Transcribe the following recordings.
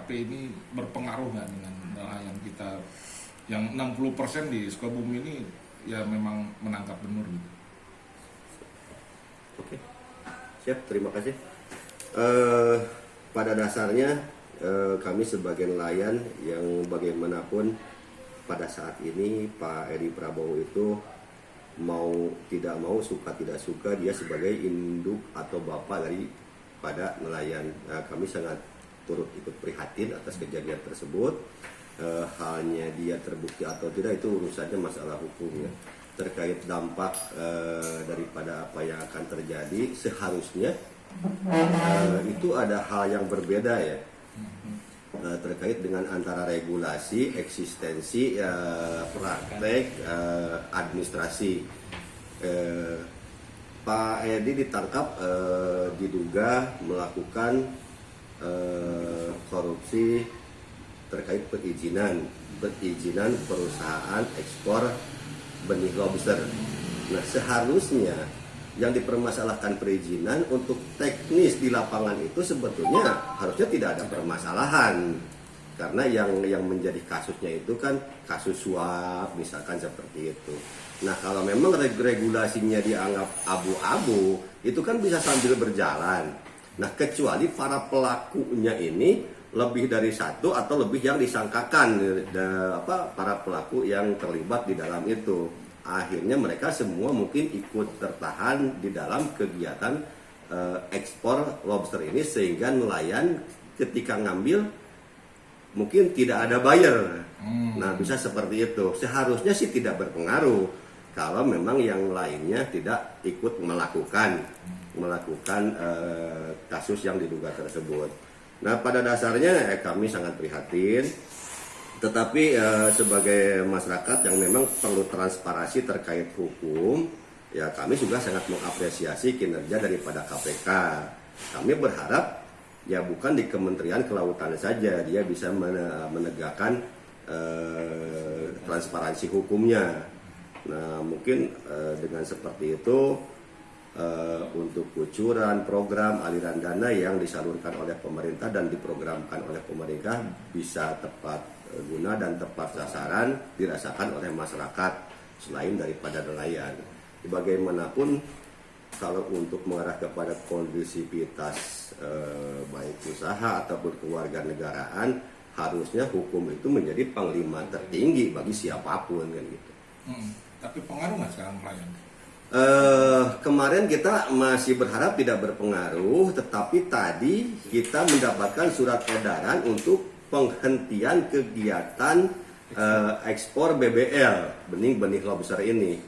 KKP ini berpengaruh nggak dengan nelayan kita yang 60% di Sukabumi ini ya memang menangkap benur gitu? Oke, siap, terima kasih. Pada dasarnya kami sebagai nelayan yang bagaimanapun pada saat ini Pak Edi Prabowo itu mau tidak mau, suka tidak suka, dia sebagai induk atau bapak daripada nelayan. Kami sangat turut ikut prihatin atas kejadian tersebut. Halnya dia terbukti atau tidak itu urusannya masalah hukumnya. Terkait dampak daripada apa yang akan terjadi, seharusnya itu ada hal yang berbeda ya, terkait dengan antara regulasi, eksistensi, praktek, administrasi. Pak Edi ditangkap diduga melakukan korupsi terkait perizinan perusahaan ekspor benih lobster. Nah, seharusnya yang dipermasalahkan perizinan, untuk teknis di lapangan itu sebetulnya harusnya tidak ada permasalahan, karena yang menjadi kasusnya itu kan kasus suap misalkan seperti itu. Nah, kalau memang regulasinya dianggap abu-abu, itu kan bisa sambil berjalan. Nah, kecuali para pelakunya ini lebih dari satu atau lebih yang disangkakan, para pelaku yang terlibat di dalam itu. Akhirnya mereka semua mungkin ikut tertahan di dalam kegiatan ekspor lobster ini, sehingga nelayan ketika ngambil mungkin tidak ada buyer. Nah, bisa seperti itu. Seharusnya sih tidak berpengaruh kalau memang yang lainnya tidak ikut melakukan kasus yang diduga tersebut. Nah, pada dasarnya kami sangat prihatin. Tetapi sebagai masyarakat yang memang perlu transparansi terkait hukum, ya kami juga sangat mengapresiasi kinerja daripada KPK. Kami berharap ya bukan di Kementerian Kelautan saja dia bisa menegakkan transparansi hukumnya. Nah, mungkin dengan seperti itu untuk kucuran program aliran dana yang disalurkan oleh pemerintah dan diprogramkan oleh pemerintah bisa tepat guna dan tepat sasaran dirasakan oleh masyarakat selain daripada nelayan. Bagaimanapun kalau untuk mengarah kepada kondisivitas baik usaha ataupun kewarganegaraan, harusnya hukum itu menjadi panglima tertinggi bagi siapapun kan gitu. Tapi pengaruh nggak sekarang nelayan? Kemarin kita masih berharap tidak berpengaruh, tetapi tadi kita mendapatkan surat edaran untuk penghentian kegiatan ekspor BBL, benih lobster ini.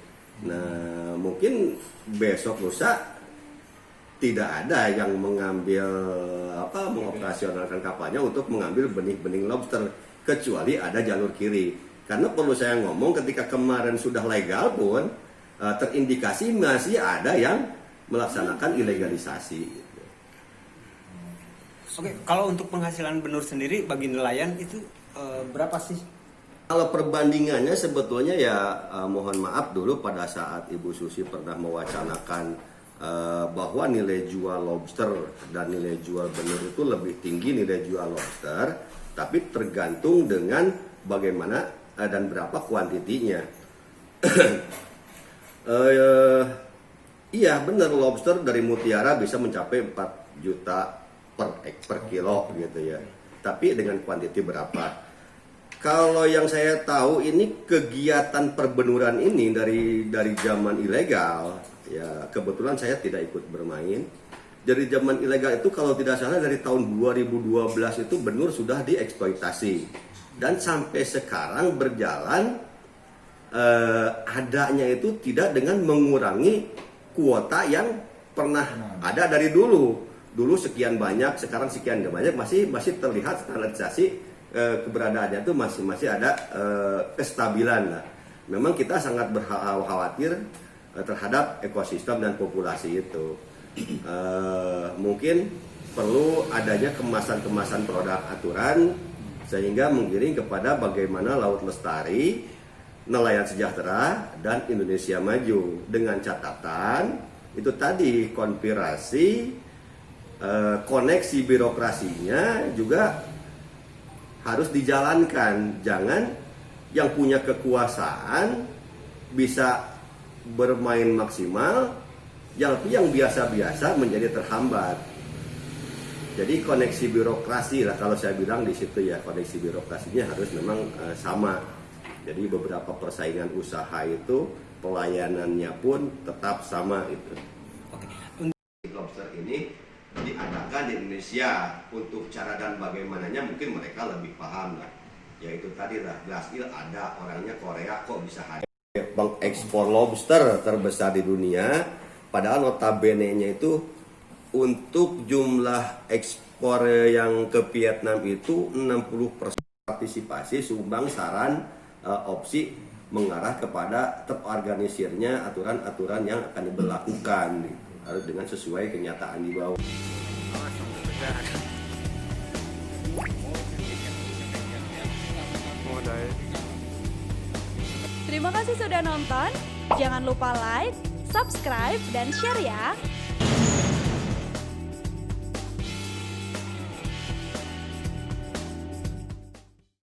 Nah, mungkin besok lusa tidak ada yang mengoperasionalkan kapalnya untuk mengambil benih lobster, kecuali ada jalur kiri. Karena perlu saya ngomong, ketika kemarin sudah legal pun terindikasi masih ada yang melaksanakan ilegalisasi. Oke, kalau untuk penghasilan benur sendiri bagi nelayan itu berapa sih? Kalau perbandingannya sebetulnya ya mohon maaf dulu pada saat Ibu Susi pernah mewacanakan bahwa nilai jual lobster dan nilai jual benur itu lebih tinggi nilai jual lobster, tapi tergantung dengan bagaimana dan berapa kuantitinya. Iya benar, lobster dari mutiara bisa mencapai 4 juta per kilo gitu ya. Tapi dengan kuantiti berapa? Kalau yang saya tahu ini kegiatan perbenuran ini dari zaman ilegal ya, kebetulan saya tidak ikut bermain. Dari zaman ilegal itu kalau tidak salah dari tahun 2012 itu benur sudah dieksploitasi, dan sampai sekarang berjalan adanya itu tidak dengan mengurangi kuota yang pernah ada dari dulu. Dulu sekian banyak, sekarang sekian banyak, masih terlihat standarisasi keberadaannya itu masih ada kestabilan. Nah, memang kita sangat khawatir terhadap ekosistem dan populasi itu. Mungkin perlu adanya kemasan produk aturan sehingga mengiring kepada bagaimana laut lestari, nelayan sejahtera, dan Indonesia maju, dengan catatan itu tadi konspirasi, koneksi birokrasinya juga harus dijalankan. Jangan yang punya kekuasaan bisa bermain maksimal, yang biasa-biasa menjadi terhambat. Jadi koneksi birokrasi lah kalau saya bilang di situ ya, koneksi birokrasinya harus memang sama. Jadi beberapa persaingan usaha itu pelayanannya pun tetap sama itu. Lobster ini diadakan di Indonesia, untuk cara dan bagaimananya mungkin mereka lebih paham lah. Yaitu tadi lah, Glasil ada, orangnya Korea kok bisa hadir. Pengekspor lobster terbesar di dunia, padahal notabene-nya itu untuk jumlah ekspor yang ke Vietnam itu 60% partisipasi, sumbang, saran, opsi mengarah kepada terorganisirnya aturan-aturan yang akan diberlakukan gitu. Harus dengan sesuai kenyataan di bawah. Terima kasih sudah nonton. Jangan lupa like, subscribe, dan share ya.